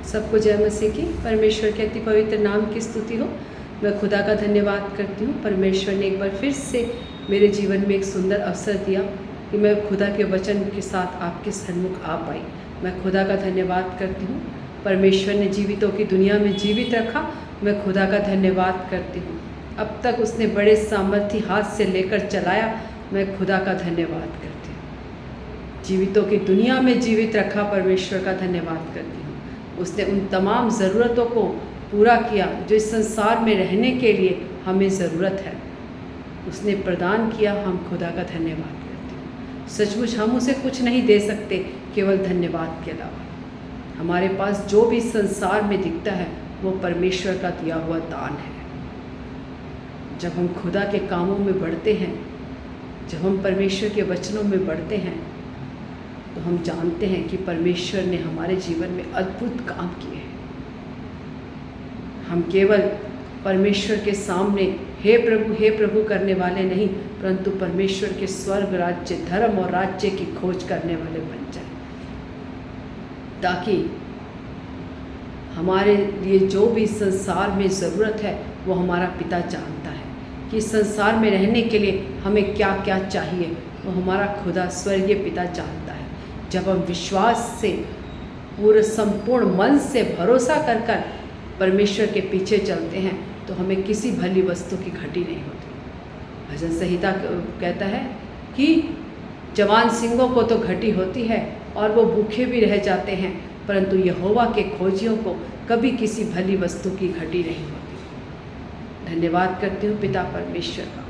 सबको जय मसीह की। परमेश्वर के अति पवित्र नाम की स्तुति हो। मैं खुदा का धन्यवाद करती हूँ। परमेश्वर ने एक बार फिर से मेरे जीवन में एक सुंदर अवसर दिया कि मैं खुदा के वचन के साथ आपके सन्मुख आ पाई। मैं खुदा का धन्यवाद करती हूँ। परमेश्वर ने जीवितों की दुनिया में जीवित रखा, मैं खुदा का धन्यवाद करती हूँ। अब तक उसने बड़े सामर्थ्य हाथ से लेकर चलाया, मैं खुदा का धन्यवाद करती हूँ। जीवितों की दुनिया में जीवित रखा, परमेश्वर का धन्यवाद करती हूँ। उसने उन तमाम ज़रूरतों को पूरा किया जो इस संसार में रहने के लिए हमें ज़रूरत है, उसने प्रदान किया। हम खुदा का धन्यवाद करते हैं। सचमुच हम उसे कुछ नहीं दे सकते केवल धन्यवाद के अलावा। हमारे पास जो भी संसार में दिखता है वो परमेश्वर का दिया हुआ दान है। जब हम खुदा के कामों में बढ़ते हैं, जब हम परमेश्वर के वचनों में बढ़ते हैं, तो हम जानते हैं कि परमेश्वर ने हमारे जीवन में अद्भुत काम किए हैं। हम केवल परमेश्वर के सामने हे प्रभु करने वाले नहीं, परंतु परमेश्वर के स्वर्ग राज्य, धर्म और राज्य की खोज करने वाले बन जाए, ताकि हमारे लिए जो भी संसार में ज़रूरत है वो हमारा पिता जानता है कि संसार में रहने के लिए हमें क्या क्या चाहिए, वो हमारा खुदा स्वर्गीय पिता जानता है। जब हम विश्वास से पूरे संपूर्ण मन से भरोसा कर कर परमेश्वर के पीछे चलते हैं तो हमें किसी भली वस्तु की घटी नहीं होती। भजन संहिता कहता है कि जवान सिंहों को तो घटी होती है और वो भूखे भी रह जाते हैं, परंतु यहोवा के खोजियों को कभी किसी भली वस्तु की घटी नहीं होती। धन्यवाद करती हूँ पिता परमेश्वर का,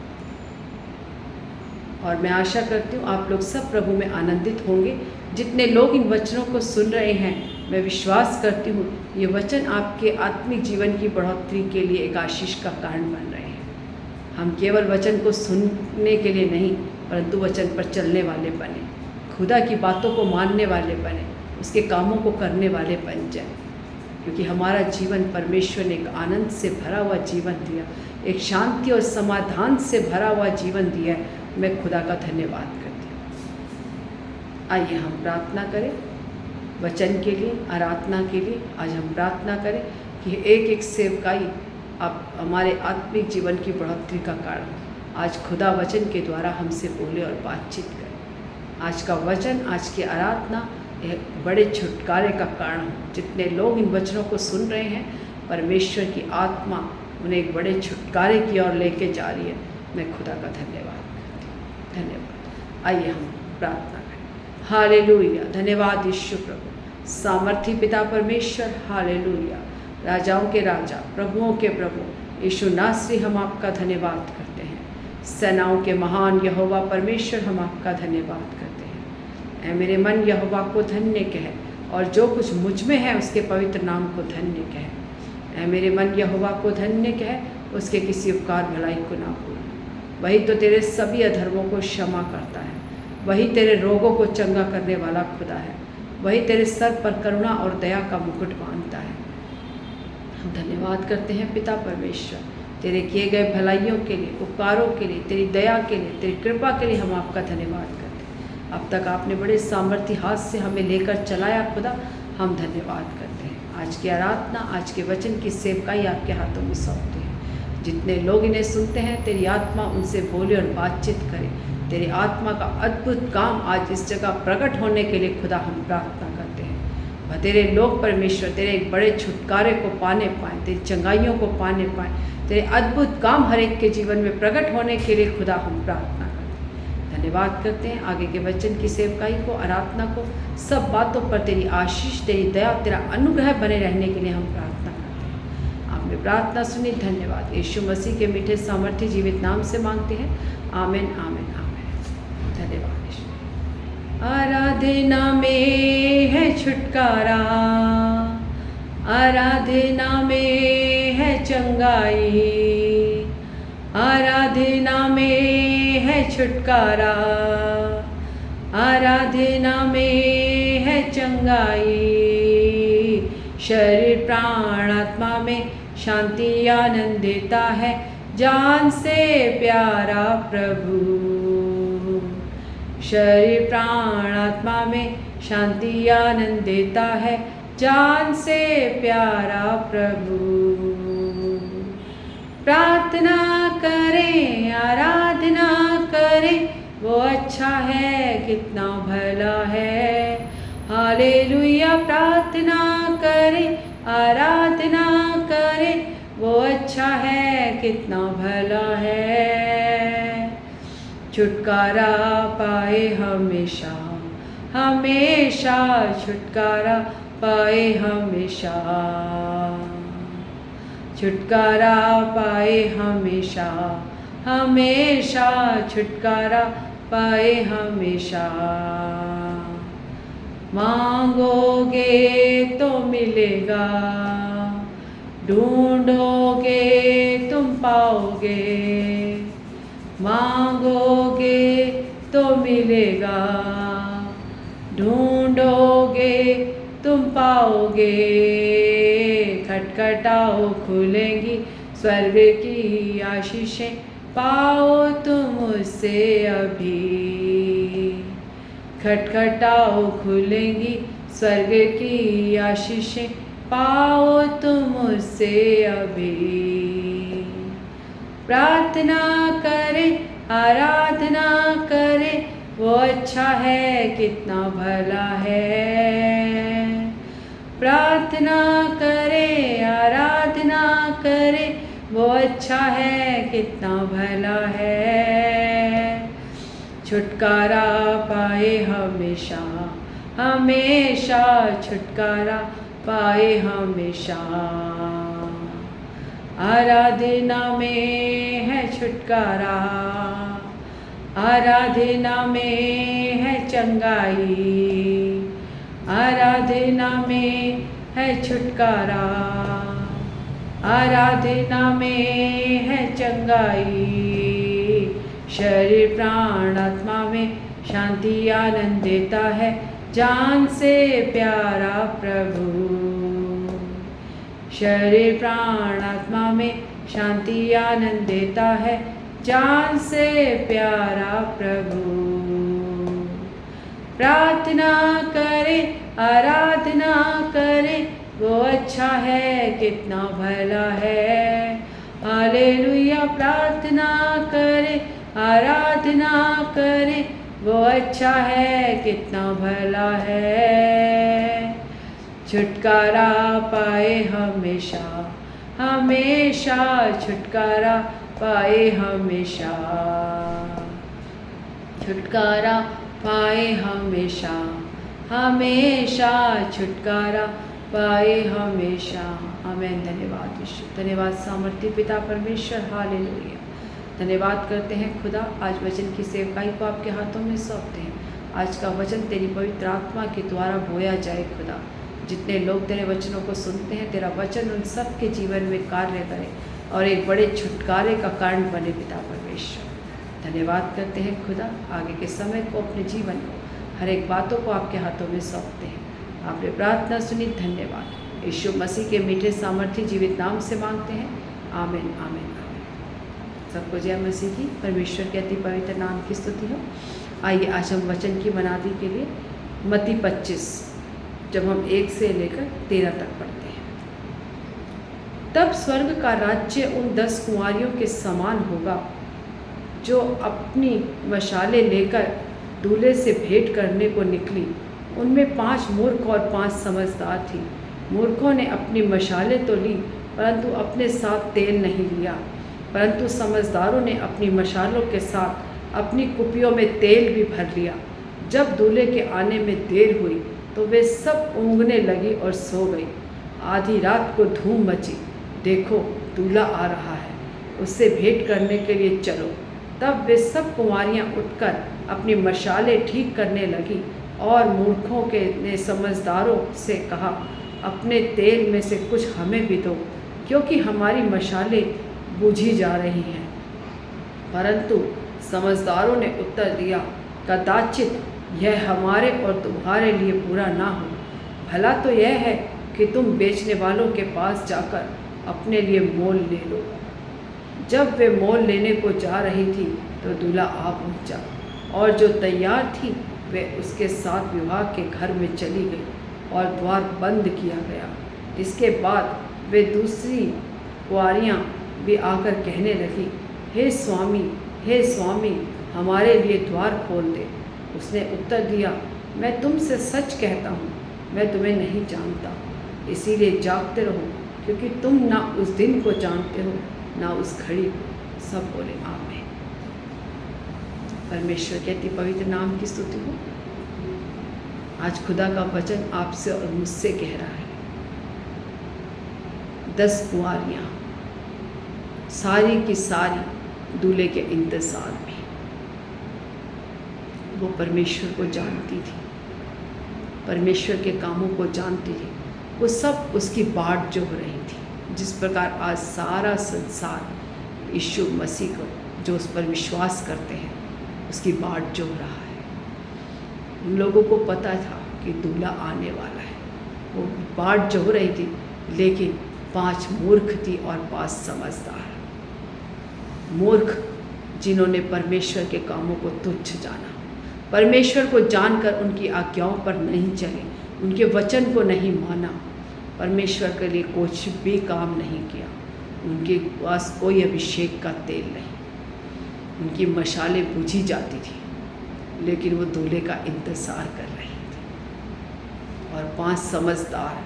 और मैं आशा करती हूँ आप लोग सब प्रभु में आनंदित होंगे। जितने लोग इन वचनों को सुन रहे हैं, मैं विश्वास करती हूँ ये वचन आपके आत्मिक जीवन की बढ़ोतरी के लिए एक आशीष का कारण बन रहे हैं। हम केवल वचन को सुनने के लिए नहीं, परंतु वचन पर चलने वाले बने, खुदा की बातों को मानने वाले बने, उसके कामों को करने वाले बन जाए, क्योंकि हमारा जीवन परमेश्वर ने एक आनंद से भरा हुआ जीवन दिया, एक शांति और समाधान से भरा हुआ जीवन दिया है। मैं खुदा का धन्यवाद करती हूँ। आइए हम प्रार्थना करें वचन के लिए, आराधना के लिए। आज हम प्रार्थना करें कि एक एक सेवकाई आप हमारे आत्मिक जीवन की बढ़ोतरी का कारण आज खुदा वचन के द्वारा हमसे बोले और बातचीत करें। आज का वचन, आज की आराधना एक बड़े छुटकारे का कारण हो। जितने लोग इन वचनों को सुन रहे हैं, परमेश्वर की आत्मा उन्हें एक बड़े छुटकारे की ओर लेके जा रही है। मैं खुदा का धन्यवाद करती हूँ। धन्यवाद। आइए हम प्रार्थना करें। हालेलुया। धन्यवाद यीशु प्रभु, सामर्थी पिता परमेश्वर। हालेलुया। राजाओं के राजा, प्रभुओं के प्रभु यीशु नासरी, हम आपका धन्यवाद करते हैं। सेनाओं के महान यहोवा परमेश्वर, हम आपका धन्यवाद करते हैं। ऐ मेरे मन यहोवा को धन्य कह, और जो कुछ मुझ में है उसके पवित्र नाम को धन्य कह। ऐ मेरे मन यहोवा को धन्य कह, उसके किसी उपकार भलाई को ना भूल। वही तो तेरे सभी अधर्मों को क्षमा करता है, वही तेरे रोगों को चंगा करने वाला खुदा है, वही तेरे सर पर करुणा और दया का मुकुट बांधता है। हम धन्यवाद करते हैं पिता परमेश्वर, तेरे किए गए भलाइयों के लिए, उपकारों के लिए, तेरी दया के लिए, तेरी कृपा के लिए हम आपका धन्यवाद करते हैं। अब तक आपने बड़े सामर्थ्य हाथ से हमें लेकर चलाया खुदा, हम धन्यवाद करते हैं। आज की आराधना, आज के वचन की सेवकाई आपके हाथों में सौंपते हैं। जितने लोग इन्हें सुनते हैं, तेरी आत्मा उनसे बोले और बातचीत करे। तेरी आत्मा का अद्भुत काम आज इस जगह प्रकट होने के लिए खुदा हम प्रार्थना करते हैं। वह तेरे लोग परमेश्वर तेरे एक बड़े छुटकारे को पाने पाएँ, तेरी चंगाइयों को पाने पाएँ, तेरे अद्भुत काम हर एक के जीवन में प्रकट होने के लिए खुदा हम प्रार्थना करते हैं। धन्यवाद करते हैं आगे के वचन की सेवकाई को, आराधना को, सब बातों पर तेरी आशीष, तेरी दया, तेरा अनुग्रह बने रहने के लिए हम प्रार्थना करते हैं। आपने प्रार्थना सुनी, धन्यवाद। यीशु मसीह के मीठे सामर्थ्य जीवित नाम से मांगते हैं। आमीन, आमीन, आमीन। धन्यवाद। आराधना में है छुटकारा, आराधना में है चंगाई, आराधना में है छुटकारा, आराधना में है चंगाई। शरीर प्राण आत्मा में शांति आनंद देता है, जान से प्यारा प्रभु। शरीर प्राण आत्मा में शांति आनंद देता है, जान से प्यारा प्रभु। प्रार्थना करें, आराधना करें, वो अच्छा है, कितना भला है। हालेलुया। प्रार्थना करें, आराधना करें, वो अच्छा है, कितना भला है। छुटकारा पाए हमेशा, हमेशा छुटकारा पाए हमेशा। छुटकारा पाए हमेशा, हमेशा छुटकारा पाए हमेशा। मांगोगे तो मिलेगा, ढूंढोगे तुम पाओगे। मांगोगे तो मिलेगा, ढूंढोगे तुम पाओगे। खटखटाओ खुलेंगी स्वर्ग की आशीषें, पाओ तुम उससे अभी। खटखटाओ खुलेंगी स्वर्ग की आशीषें, पाओ तुम उससे अभी। प्रार्थना करें, आराधना करें, वो अच्छा है, कितना भला है। प्रार्थना करें, आराधना करें, वो अच्छा है, कितना भला है। छुटकारा पाए हमेशा, हमेशा छुटकारा पाए हमेशा। आराधना में है छुटकारा, आराधना में है चंगाई। आराधना में है छुटकारा, आराधना में है चंगाई। शरीर प्राण आत्मा में शांति आनंद देता है, जान से प्यारा प्रभु। शरीर प्राण आत्मा में शांति आनंद देता है, जान से प्यारा प्रभु। प्रार्थना करें, आराधना करें, वो अच्छा है, कितना भला है। हालेलुया। प्रार्थना करें, आराधना करें, वो अच्छा है, कितना भला है। छुटकारा पाए हमेशा, हमेशा छुटकारा पाए हमेशा। छुटकारा पाए हमेशा, हमेशा छुटकारा पाए हमेशा। आमीन। धन्यवाद यीशु, धन्यवाद सामर्थ्य पिता परमेश्वर। हालेलुया। धन्यवाद करते हैं खुदा, आज वचन की सेवकाई को आपके हाथों में सौंपते हैं। आज का वचन तेरी पवित्र आत्मा के द्वारा बोया जाए खुदा। जितने लोग तेरे वचनों को सुनते हैं, तेरा वचन उन सब के जीवन में कार्य करे और एक बड़े छुटकारे का कारण बने पिता परमेश्वर। धन्यवाद करते हैं खुदा, आगे के समय को, अपने जीवन को, हर एक बातों को आपके हाथों में सौंपते हैं। आपने प्रार्थना सुनी, धन्यवाद। यीशु मसीह के मीठे सामर्थ्य जीवित नाम से मांगते हैं। आमीन, आमीन, आमीन। सबको जय मसीह की, परमेश्वर के अति पवित्र नाम की स्तुति हो। आइए आज हम वचन की मनादी के लिए मत्ती 25 जब हम 1 से लेकर 13 तक पढ़ते हैं। तब स्वर्ग का राज्य उन 10 कुंवारियों के समान होगा जो अपनी मशालें लेकर दूल्हे से भेंट करने को निकली। उनमें 5 मूर्ख और 5 समझदार थी। मूर्खों ने अपनी मशालें तो ली, परंतु अपने साथ तेल नहीं लिया। परंतु समझदारों ने अपनी मशालों के साथ अपनी कुपियों में तेल भी भर लिया। जब दूल्हे के आने में देर हुई तो वे सब ऊँघने लगी और सो गई। आधी रात को धूम मची, देखो दूल्हा आ रहा है, उससे भेंट करने के लिए चलो। तब वे सब कुंवारियाँ उठकर अपनी मशालें ठीक करने लगी। और मूर्खों के ने समझदारों से कहा, अपने तेल में से कुछ हमें भी दो, क्योंकि हमारी मशालें बुझी जा रही हैं। परंतु समझदारों ने उत्तर दिया, कदाचित यह हमारे और तुम्हारे लिए बुरा ना हो। भला तो यह है कि तुम बेचने वालों के पास जाकर अपने लिए मोल ले लो। जब वे मोल लेने को जा रही थी तो दूल्हा आ पहुंचा, और जो तैयार थी वे उसके साथ विवाह के घर में चली गई। और द्वार बंद किया गया। इसके बाद वे दूसरी कुंवारियाँ भी आकर कहने लगी, हे स्वामी, हमारे लिए द्वार खोल दे। उसने उत्तर दिया, मैं तुमसे सच कहता हूँ, मैं तुम्हें नहीं जानता, इसीलिए जागते रहो, क्योंकि तुम ना उस दिन को जानते हो ना उस घड़ी को। सब बोले आमीन। परमेश्वर के अति पवित्र नाम की स्तुति हो। आज खुदा का वचन आपसे और मुझसे कह रहा है, 10 कुंवारियाँ सारी की सारी दूल्हे के इंतज़ार में, वो परमेश्वर को जानती थी, परमेश्वर के कामों को जानती थी, वो सब उसकी बाट जोह रही थी। जिस प्रकार आज सारा संसार यीशु मसीह को, जो उस पर विश्वास करते हैं, उसकी बाट जोह रहा है। उन लोगों को पता था कि दूल्हा आने वाला है, वो बाट जोह रही थी, लेकिन 5 मूर्ख थी और 5 समझदार। मूर्ख जिन्होंने परमेश्वर के कामों को तुच्छ जाना, परमेश्वर को जानकर उनकी आज्ञाओं पर नहीं चले, उनके वचन को नहीं माना, परमेश्वर के लिए कुछ भी काम नहीं किया, उनके पास कोई अभिषेक का तेल नहीं, उनकी मशालें बुझी जाती थी, लेकिन वो दूल्हे का इंतज़ार कर रही थी। और 5 समझदार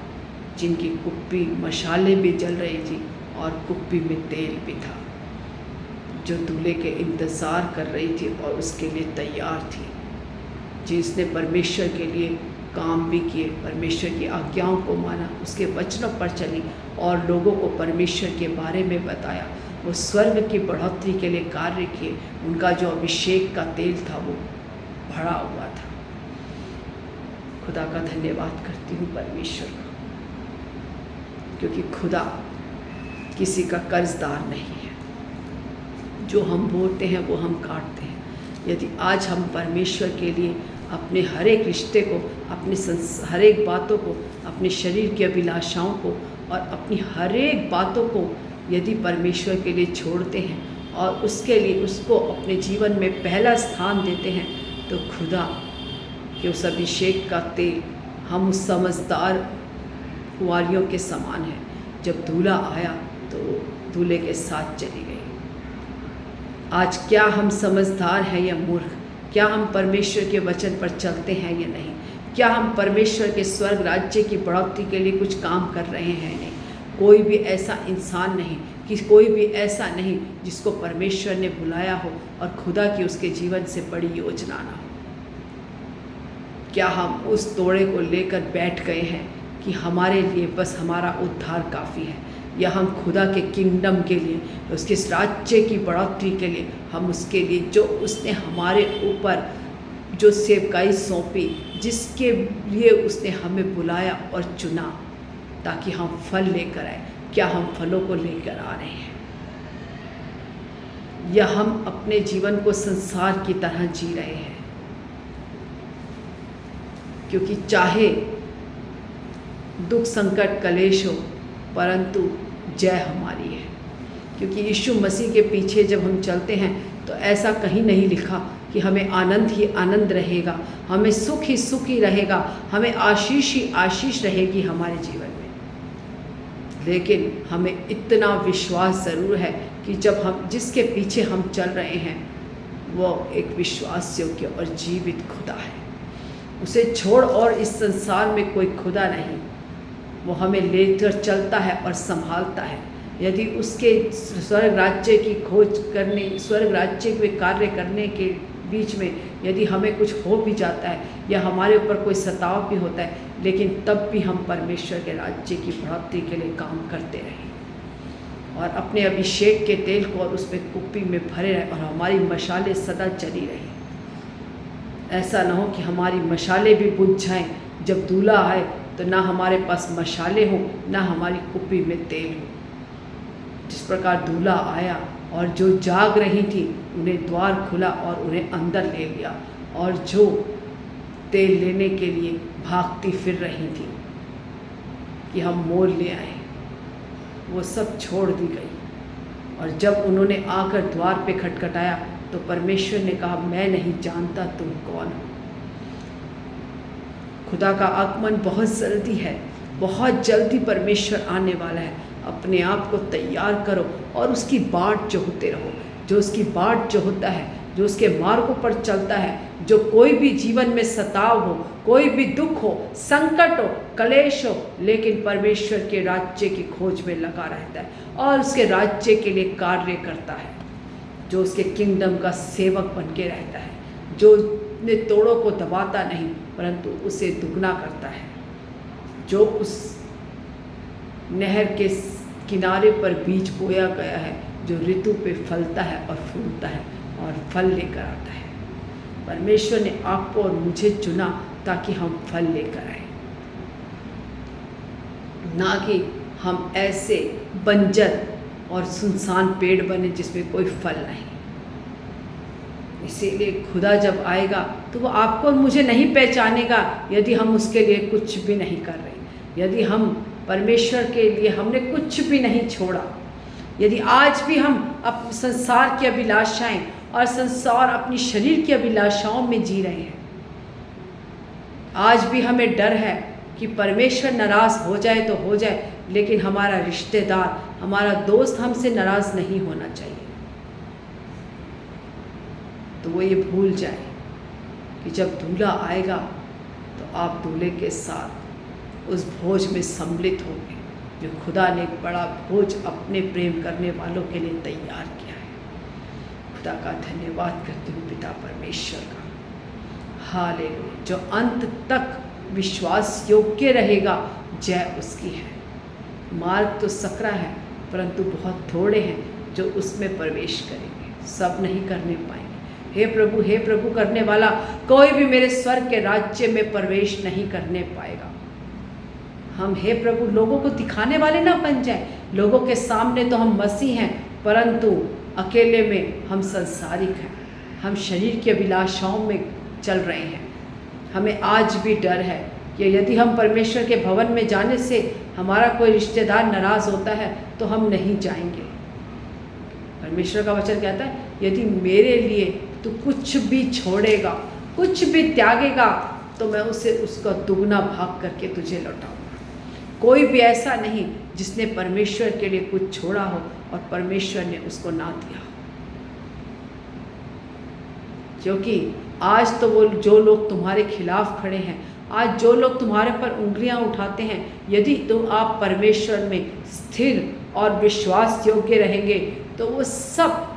जिनकी कुप्पी मशालें भी जल रही थी और कुप्पी में तेल भी था, जो दूल्हे के इंतज़ार कर रही थी और उसके लिए तैयार थी, जिसने परमेश्वर के लिए काम भी किए, परमेश्वर की आज्ञाओं को माना, उसके वचनों पर चली और लोगों को परमेश्वर के बारे में बताया, वो स्वर्ग की बढ़ोतरी के लिए कार्य किए। उनका जो अभिषेक का तेल था वो भरा हुआ था। खुदा का धन्यवाद करती हूँ परमेश्वर का, क्योंकि खुदा किसी का कर्जदार नहीं है। जो हम बोते हैं वो हम काटते हैं। यदि आज हम परमेश्वर के लिए अपने हर एक रिश्ते को, अपने हर एक बातों को, अपने शरीर की अभिलाषाओं को और अपनी हर एक बातों को यदि परमेश्वर के लिए छोड़ते हैं और उसके लिए उसको अपने जीवन में पहला स्थान देते हैं, तो खुदा के उस अभिषेक का तेल हम उस समझदार कुंवारियों के समान है। जब दूल्हा आया तो दूल्हे के साथ चली गई। आज क्या हम समझदार हैं या मूर्ख? क्या हम परमेश्वर के वचन पर चलते हैं या नहीं? क्या हम परमेश्वर के स्वर्ग राज्य की बढ़ोतरी के लिए कुछ काम कर रहे हैं? नहीं। कोई भी ऐसा इंसान नहीं, कि कोई भी ऐसा नहीं जिसको परमेश्वर ने बुलाया हो और खुदा की उसके जीवन से बड़ी योजना ना हो। क्या हम उस तोड़े को लेकर बैठ गए हैं कि हमारे लिए बस हमारा उद्धार काफ़ी है, या हम खुदा के किंगडम के लिए, उसके राज्य की बढ़ोतरी के लिए, हम उसके लिए जो उसने हमारे ऊपर जो सेवकाई सौंपी, जिसके लिए उसने हमें बुलाया और चुना ताकि हम फल लेकर आए, क्या हम फलों को लेकर आ रहे हैं, या हम अपने जीवन को संसार की तरह जी रहे हैं? क्योंकि चाहे दुख संकट कलेश हो, परंतु जय हमारी है। क्योंकि यीशु मसीह के पीछे जब हम चलते हैं तो ऐसा कहीं नहीं लिखा कि हमें आनंद ही आनंद रहेगा, हमें सुख ही सुख ही रहेगा, हमें आशीष ही आशीष रहेगी हमारे जीवन में। लेकिन हमें इतना विश्वास ज़रूर है कि जब हम जिसके पीछे हम चल रहे हैं वो एक विश्वास योग्य और जीवित खुदा है। उसे छोड़ और इस संसार में कोई खुदा नहीं। वो हमें लेकर चलता है और संभालता है। यदि उसके स्वर्ग राज्य की खोज करने, स्वर्ग राज्य में कार्य करने के बीच में यदि हमें कुछ हो भी जाता है या हमारे ऊपर कोई सताव भी होता है, लेकिन तब भी हम परमेश्वर के राज्य की बढ़ोतरी के लिए काम करते रहें और अपने अभिषेक के तेल को और उसमें कुप्पी में भरे रहें और हमारी मशालें सदा जली रहें। ऐसा ना हो कि हमारी मशालें भी बुझ जाएं, जब दूल्हा आए तो ना हमारे पास मशाले हों, ना हमारी कुप्पी में तेल हो। जिस प्रकार दूल्हा आया और जो जाग रही थी उन्हें द्वार खुला और उन्हें अंदर ले लिया, और जो तेल लेने के लिए भागती फिर रही थी कि हम मोल ले आए, वो सब छोड़ दी गई। और जब उन्होंने आकर द्वार पे खटखटाया तो परमेश्वर ने कहा, मैं नहीं जानता तुम कौन हो। खुदा का आगमन बहुत जल्दी है, बहुत जल्दी परमेश्वर आने वाला है। अपने आप को तैयार करो और उसकी बाट जोहते रहो। जो उसकी बाट जोहता है, जो उसके मार्गों पर चलता है, जो कोई भी जीवन में सताव हो, कोई भी दुख हो, संकट हो, कलेश हो, लेकिन परमेश्वर के राज्य की खोज में लगा रहता है और उसके राज्य के लिए कार्य करता है, जो उसके किंगडम का सेवक बन के रहता है, जो अपने तोड़ों को दबाता नहीं परंतु उसे दुगना करता है, जो उस नहर के किनारे पर बीज बोया गया है, जो ऋतु पे फलता है और फूलता है और फल लेकर आता है। परमेश्वर ने आपको और मुझे चुना ताकि हम फल लेकर आए, ना कि हम ऐसे बंजर और सुनसान पेड़ बने जिसमें कोई फल नहीं। इसीलिए खुदा जब आएगा तो वो आपको और मुझे नहीं पहचानेगा यदि हम उसके लिए कुछ भी नहीं कर रहे, यदि हम परमेश्वर के लिए हमने कुछ भी नहीं छोड़ा, यदि आज भी हम अपने संसार की अभिलाषाएं और संसार अपनी शरीर की अभिलाषाओं में जी रहे हैं। आज भी हमें डर है कि परमेश्वर नाराज़ हो जाए तो हो जाए, लेकिन हमारा रिश्तेदार, हमारा दोस्त हमसे नाराज़ नहीं होना चाहिए। तो वो ये भूल जाए कि जब दूल्हा आएगा तो आप दूल्हे के साथ उस भोज में सम्मिलित होंगे, जो खुदा ने एक बड़ा भोज अपने प्रेम करने वालों के लिए तैयार किया है। खुदा का धन्यवाद करती हूँ पिता परमेश्वर का। हालेलुया। जो अंत तक विश्वास योग्य रहेगा, जय उसकी है। मार्ग तो सकरा है परंतु बहुत थोड़े हैं जो उसमें प्रवेश करेंगे, सब नहीं करने पाएंगे। हे प्रभु करने वाला कोई भी मेरे स्वर्ग के राज्य में प्रवेश नहीं करने पाएगा। हम हे प्रभु लोगों को दिखाने वाले ना बन जाए। लोगों के सामने तो हम मसीह हैं परंतु अकेले में हम संसारिक हैं, हम शरीर की अभिलाषाओं में चल रहे हैं। हमें आज भी डर है कि यदि हम परमेश्वर के भवन में जाने से हमारा कोई रिश्तेदार नाराज़ होता है तो हम नहीं जाएंगे। परमेश्वर का वचन कहता है यदि मेरे लिए तू कुछ भी छोड़ेगा, कुछ भी त्यागेगा तो मैं उसे उसका दुगना भाग करके तुझे लौटाऊंगा। कोई भी ऐसा नहीं जिसने परमेश्वर के लिए कुछ छोड़ा हो और परमेश्वर ने उसको ना दिया हो। क्योंकि आज तो वो जो लोग तुम्हारे खिलाफ खड़े हैं, आज जो लोग तुम्हारे पर उंगलियां उठाते हैं, यदि तुम आप परमेश्वर में स्थिर और विश्वास योग्य रहेंगे तो वो सब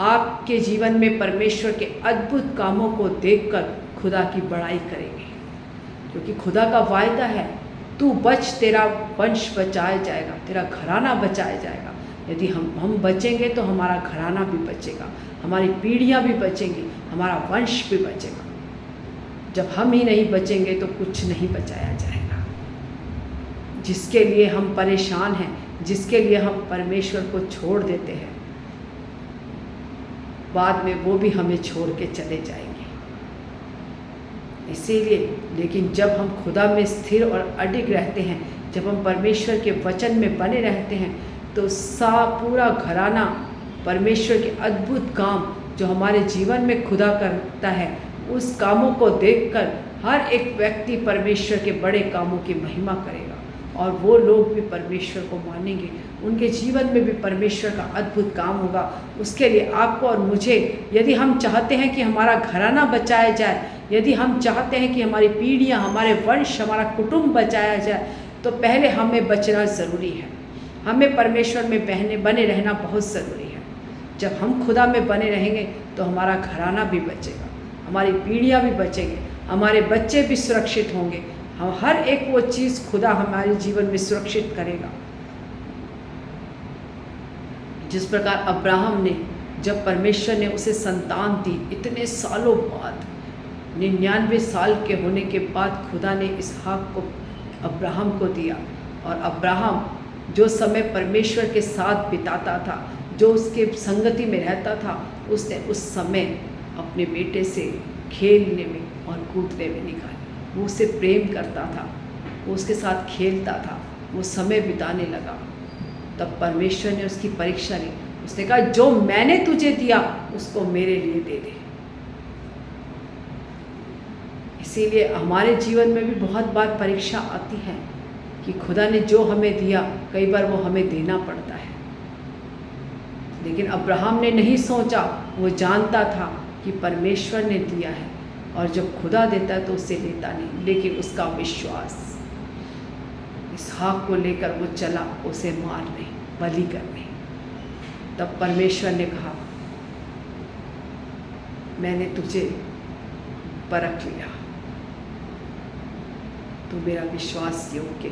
आपके जीवन में परमेश्वर के अद्भुत कामों को देखकर खुदा की बड़ाई करेंगे। क्योंकि खुदा का वायदा है तू बच, तेरा वंश बचाया जाएगा, तेरा घराना बचाया जाएगा। यदि हम बचेंगे तो हमारा घराना भी बचेगा, हमारी पीढ़ियाँ भी बचेंगी, हमारा वंश भी बचेगा। जब हम ही नहीं बचेंगे तो कुछ नहीं बचाया जाएगा। जिसके लिए हम परेशान हैं, जिसके लिए हम परमेश्वर को छोड़ देते हैं, बाद में वो भी हमें छोड़ के चले जाएंगे। इसीलिए लेकिन जब हम खुदा में स्थिर और अडिग रहते हैं, जब हम परमेश्वर के वचन में बने रहते हैं तो पूरा घराना परमेश्वर के अद्भुत काम जो हमारे जीवन में खुदा करता है, उस कामों को देखकर हर एक व्यक्ति परमेश्वर के बड़े कामों की महिमा करेगा और वो लोग भी परमेश्वर को मानेंगे। उनके जीवन में भी परमेश्वर का अद्भुत काम होगा। उसके लिए आपको और मुझे, यदि हम चाहते हैं कि हमारा घराना बचाया जाए, यदि हम चाहते हैं कि हमारी पीढ़ियाँ, हमारे वंश, हमारा कुटुंब बचाया जाए, तो पहले हमें बचना ज़रूरी है। हमें परमेश्वर में बने रहना बहुत ज़रूरी है। जब हम खुदा में बने रहेंगे तो हमारा घराना भी बचेगा, हमारी पीढ़ियाँ भी बचेंगे, हमारे बच्चे भी सुरक्षित होंगे। हम हर एक वो चीज़ खुदा हमारे जीवन में सुरक्षित करेगा। जिस प्रकार अब्राहम ने, जब परमेश्वर ने उसे संतान दी, इतने सालों बाद, 99 साल के होने के बाद खुदा ने इसहाक को अब्राहम को दिया। और अब्राहम जो समय परमेश्वर के साथ बिताता था, जो उसके संगति में रहता था, उसने उस समय अपने बेटे से खेलने में और कूदने में निकाला। वो उससे प्रेम करता था, वो उसके साथ खेलता था, वो समय बिताने लगा। तब परमेश्वर ने उसकी परीक्षा ली। उसने कहा जो मैंने तुझे दिया उसको मेरे लिए दे दे। इसीलिए हमारे जीवन में भी बहुत बार परीक्षा आती है कि खुदा ने जो हमें दिया कई बार वो हमें देना पड़ता है। लेकिन अब्राहम ने नहीं सोचा, वो जानता था कि परमेश्वर ने दिया है और जब खुदा देता है तो उसे लेता नहीं, लेकिन उसका विश्वास, इसहाक को लेकर वो चला उसे मारने, बलि करने। तब परमेश्वर ने कहा, मैंने तुझे परख लिया, तू मेरा विश्वास योग्य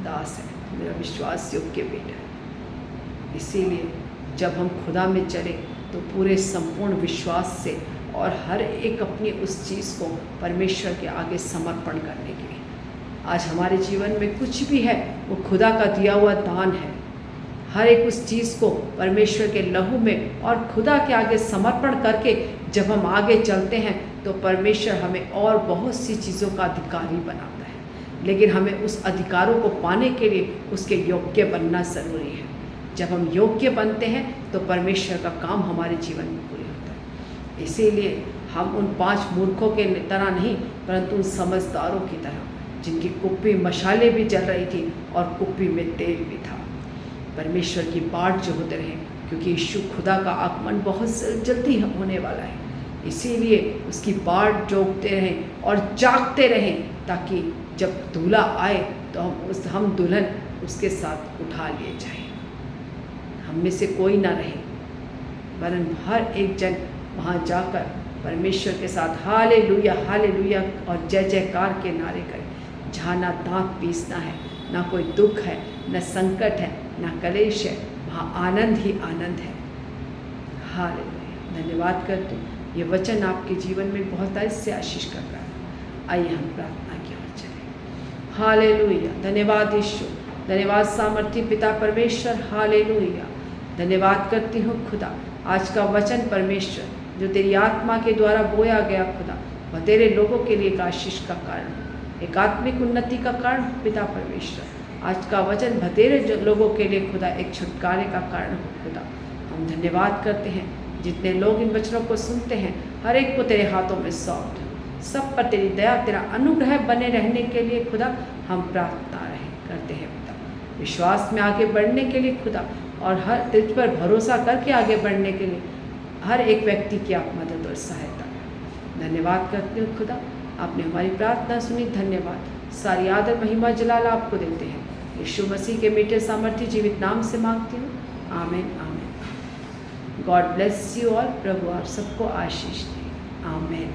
दास है, मेरा विश्वास योग्य बेटा है। इसीलिए जब हम खुदा में चले तो पूरे संपूर्ण विश्वास से और हर एक अपनी उस चीज़ को परमेश्वर के आगे समर्पण करने के लिए, आज हमारे जीवन में कुछ भी है वो खुदा का दिया हुआ दान है। हर एक उस चीज़ को परमेश्वर के लहू में और खुदा के आगे समर्पण करके जब हम आगे चलते हैं तो परमेश्वर हमें और बहुत सी चीज़ों का अधिकारी बनाता है। लेकिन हमें उस अधिकारों को पाने के लिए उसके योग्य बनना ज़रूरी है। जब हम योग्य बनते हैं तो परमेश्वर का काम हमारे जीवन में पूरा होता है। इसीलिए हम उन 5 मूर्खों के तरह नहीं, परंतु उन समझदारों की तरह जिनकी कुप्पी मशाले भी जल रही थी और कुप्पी में तेल भी था। परमेश्वर की बाट जो होते रहे, क्योंकि यीशु खुदा का आगमन बहुत जल्दी होने वाला है। इसीलिए उसकी बाट जोगते रहें और जागते रहें, ताकि जब दूल्हा आए तो हम दुल्हन उसके साथ उठा लिए जाएं। हम में से कोई ना रहे, वरन हर एक जन वहाँ जाकर परमेश्वर के साथ हालेलुया हालेलुया और जय जयकार के नारे करें। जहाँ ना दांत पीसना है, ना कोई दुख है, न संकट है, ना कलेश है, वहाँ आनंद ही आनंद है। हालेलुया। धन्यवाद करते हैं, ये वचन आपके जीवन में बहुत ऐसे आशीष कर रहा है। आइए हम प्रार्थना की ओर चलें। हालेलुया। धन्यवाद यीशु, धन्यवाद सामर्थी पिता परमेश्वर। हालेलुया। धन्यवाद करती हूँ खुदा, आज का वचन परमेश्वर जो तेरी आत्मा के द्वारा बोया गया खुदा, वह तेरे लोगों के लिए एक आशीष का कारण, एक आत्मिक उन्नति का कारण पिता परमेश्वर। आज का वचन भतेरे लोगों के लिए खुदा एक छुटकारे का कारण हो खुदा। हम धन्यवाद करते हैं, जितने लोग इन वचनों को सुनते हैं हर एक को तेरे हाथों में सौंप दो। सब पर तेरी दया, तेरा अनुग्रह बने रहने के लिए खुदा हम प्रार्थना करते हैं पिता। विश्वास में आगे बढ़ने के लिए खुदा, और हर तुझ पर भरोसा करके आगे बढ़ने के लिए हर एक व्यक्ति की आप मदद और सहायता करें। धन्यवाद करती हूँ खुदा, आपने हमारी प्रार्थना सुनी। धन्यवाद। सारी आदर महिमा जलाल आपको देते हैं, यीशु मसीह के मीठे सामर्थ्य जीवित नाम से मांगती हूँ। आमीन आमीन। God bless you all. प्रभु आप सबको आशीष दे। आमीन।